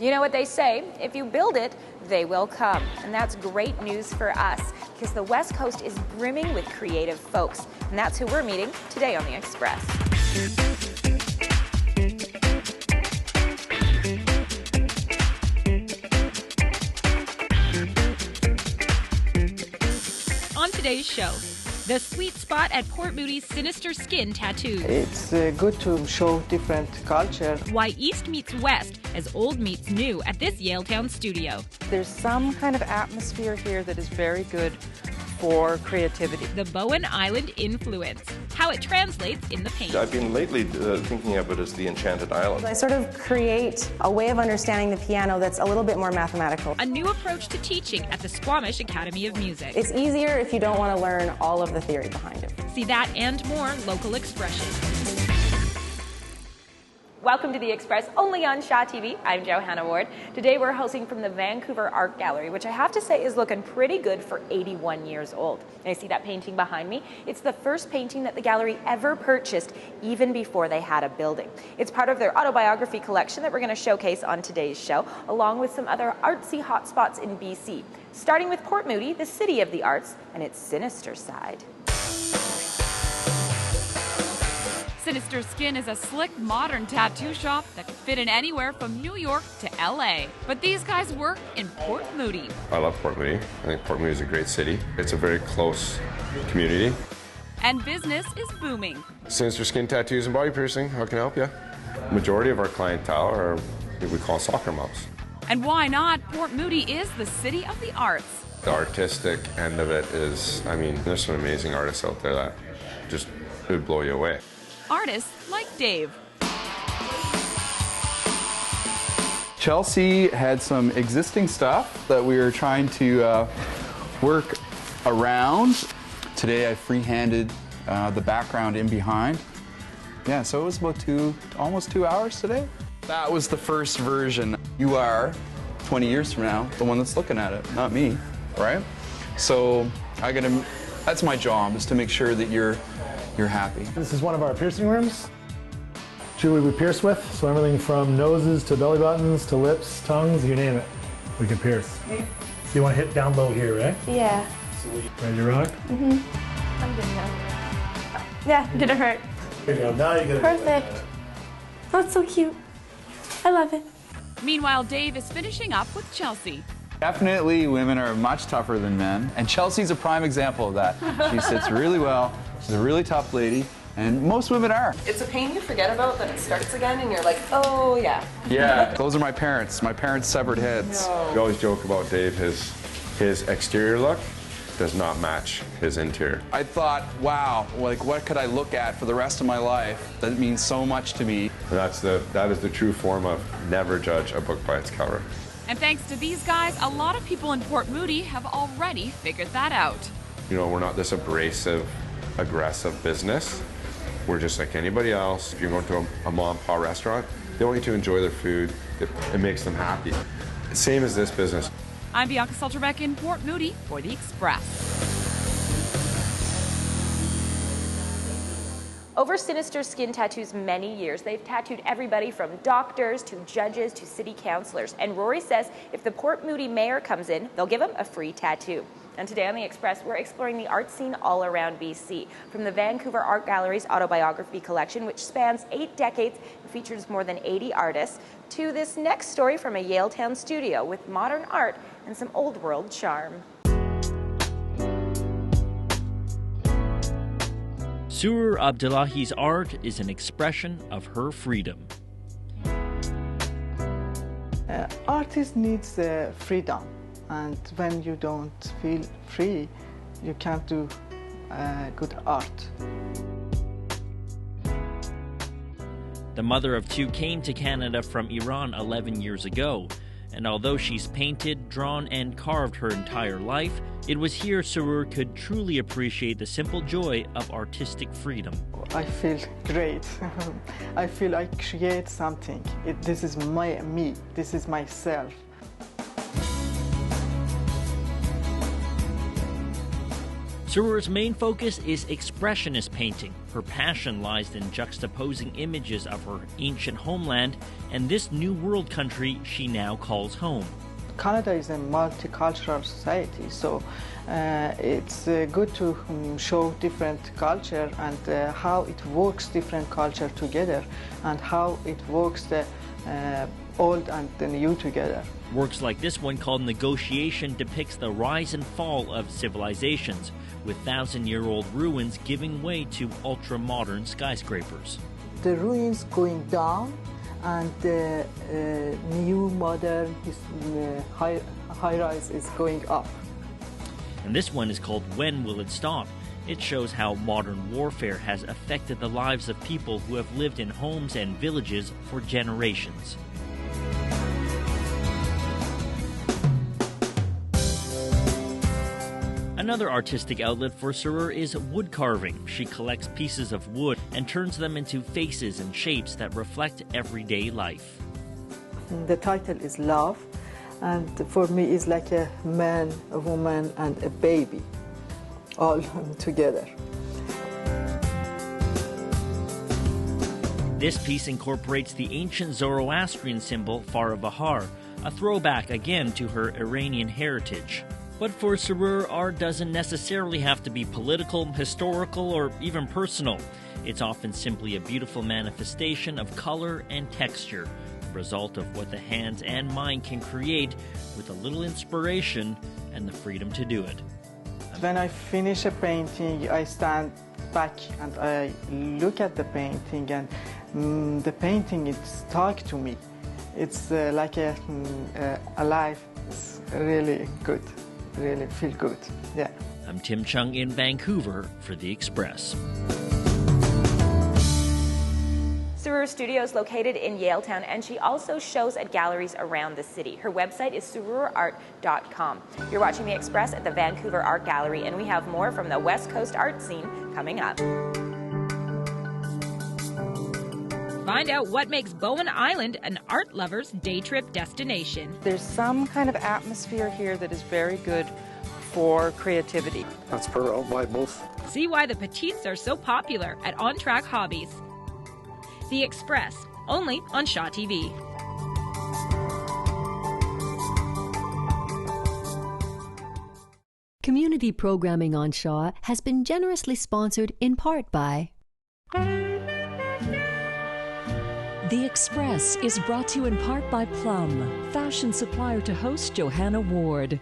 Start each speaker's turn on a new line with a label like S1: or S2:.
S1: You know what they say, if you build it, they will come. And that's great news for us, because the West Coast is brimming with creative folks. And that's who we're meeting today on The Express. On today's show, the sweet spot at Port Moody's Sinister Skin Tattoos.
S2: It's good to show different culture.
S1: Why East meets West as old meets new at this Yaletown studio.
S3: There's some kind of atmosphere here that is very good for creativity.
S1: The Bowen Island influence, how it translates in the paint.
S4: I've been lately thinking of it as the Enchanted Island.
S5: I sort of create a way of understanding the piano that's a little bit more mathematical.
S1: A new approach to teaching at the Squamish Academy of Music.
S5: It's easier if you don't want to learn all of the theory behind it.
S1: See that and more local expression. Welcome to The Express, only on Shaw TV. I'm Johanna Ward. Today we're hosting from the Vancouver Art Gallery, which I have to say is looking pretty good for 81 years old. And I see that painting behind me. It's the first painting that the gallery ever purchased, even before they had a building. It's part of their autobiography collection that we're going to showcase on today's show, along with some other artsy hotspots in BC, starting with Port Moody, the city of the arts, and its sinister side. Sinister Skin is a slick, modern tattoo shop that could fit in anywhere from New York to LA. But these guys work in Port Moody.
S4: I love Port Moody. I think Port Moody is a great city. It's a very close community.
S1: And business is booming.
S4: Sinister Skin Tattoos and Body Piercing, how can I help you? Majority of our clientele are what we call soccer moms.
S1: And why not? Port Moody is the city of the arts.
S4: The artistic end of it is, I mean, there's some amazing artists out there that just would blow you away.
S1: Artists like Dave.
S6: Chelsea had some existing stuff that we were trying to work around. Today I free-handed the background in behind. Yeah, so it was about almost 2 hours today. That was the first version. You are, 20 years from now, the one that's looking at it, not me, right? So that's my job, is to make sure that you're happy.
S7: This is one of our piercing rooms. Jewelry we pierce with, so everything from noses to belly buttons to lips, tongues, you name it, we can pierce. So you want to hit down low here, right?
S5: Yeah.
S7: Ready to rock?
S5: Mm-hmm. I'm good now. Yeah, didn't hurt.
S7: There you go, now you get it.
S5: Perfect. That's so cute. I love it.
S1: Meanwhile, Dave is finishing up with Chelsea.
S6: Definitely women are much tougher than men, and Chelsea's a prime example of that. She sits really well. She's a really tough lady, and most women are.
S3: It's a pain you forget about, then it starts again, and you're like, oh, yeah.
S6: Yeah, those are my parents severed heads.
S4: No. We always joke about Dave, his exterior look does not match his interior.
S6: I thought, wow, like what could I look at for the rest of my life that means so much to me?
S4: That is the true form of never judge a book by its cover.
S1: And thanks to these guys, a lot of people in Port Moody have already figured that out.
S4: You know, we're not this abrasive, aggressive business. We're just like anybody else. If you're going to a mom and pop restaurant, they want you to enjoy their food. It makes them happy. Same as this business.
S1: I'm Bianca Solterbeck in Port Moody for The Express. Over Sinister Skin Tattoo's many years, they've tattooed everybody from doctors to judges to city councillors. And Rory says if the Port Moody mayor comes in, they'll give him a free tattoo. And today on The Express, we're exploring the art scene all around BC. From the Vancouver Art Gallery's autobiography collection, which spans 8 decades and features more than 80 artists, to this next story from a Yaletown studio with modern art and some old world charm.
S8: Surur Abdullahi's art is an expression of her freedom.
S2: Artist needs freedom, and when you don't feel free, you can't do good art.
S8: The mother of 2 came to Canada from Iran 11 years ago, and although she's painted, drawn, and carved her entire life, it was here Surur could truly appreciate the simple joy of artistic freedom.
S2: I feel great. I feel I create something. This is me. This is myself.
S8: Surur's main focus is expressionist painting. Her passion lies in juxtaposing images of her ancient homeland and this new world country she now calls home.
S2: Canada is a multicultural society, so it's good to show different culture and how it works different culture together and how it works the old and the new together.
S8: Works like this one called Negotiation depicts the rise and fall of civilizations, with thousand-year-old ruins giving way to ultra-modern skyscrapers.
S2: The ruins going down and the new modern high-rise is going up.
S8: And this one is called When Will It Stop? It shows how modern warfare has affected the lives of people who have lived in homes and villages for generations. Another artistic outlet for Surur is wood carving. She collects pieces of wood and turns them into faces and shapes that reflect everyday life.
S2: The title is Love, and for me it's like a man, a woman, and a baby, all together.
S8: This piece incorporates the ancient Zoroastrian symbol Faravahar, a throwback again to her Iranian heritage. But for Surur, art doesn't necessarily have to be political, historical, or even personal. It's often simply a beautiful manifestation of color and texture, the result of what the hands and mind can create with a little inspiration and the freedom to do it.
S2: When I finish a painting, I stand back and I look at the painting, and the painting, it's talk to me. It's like alive. It's really good. Really feel good, yeah.
S8: I'm Tim Chung in Vancouver for The Express.
S1: Surur Studio is located in Yaletown, and she also shows at galleries around the city. Her website is sururart.com. You're watching The Express at the Vancouver Art Gallery, and we have more from the West Coast art scene coming up. Find out what makes Bowen Island an art lover's day trip destination.
S3: There's some kind of atmosphere here that is very good for creativity.
S9: That's per out by both.
S1: See why the petites are so popular at On Track Hobbies. The Express, only on Shaw TV.
S10: Community programming on Shaw has been generously sponsored in part by...
S11: The Express is brought to you in part by Plum, fashion supplier to host Johanna Ward.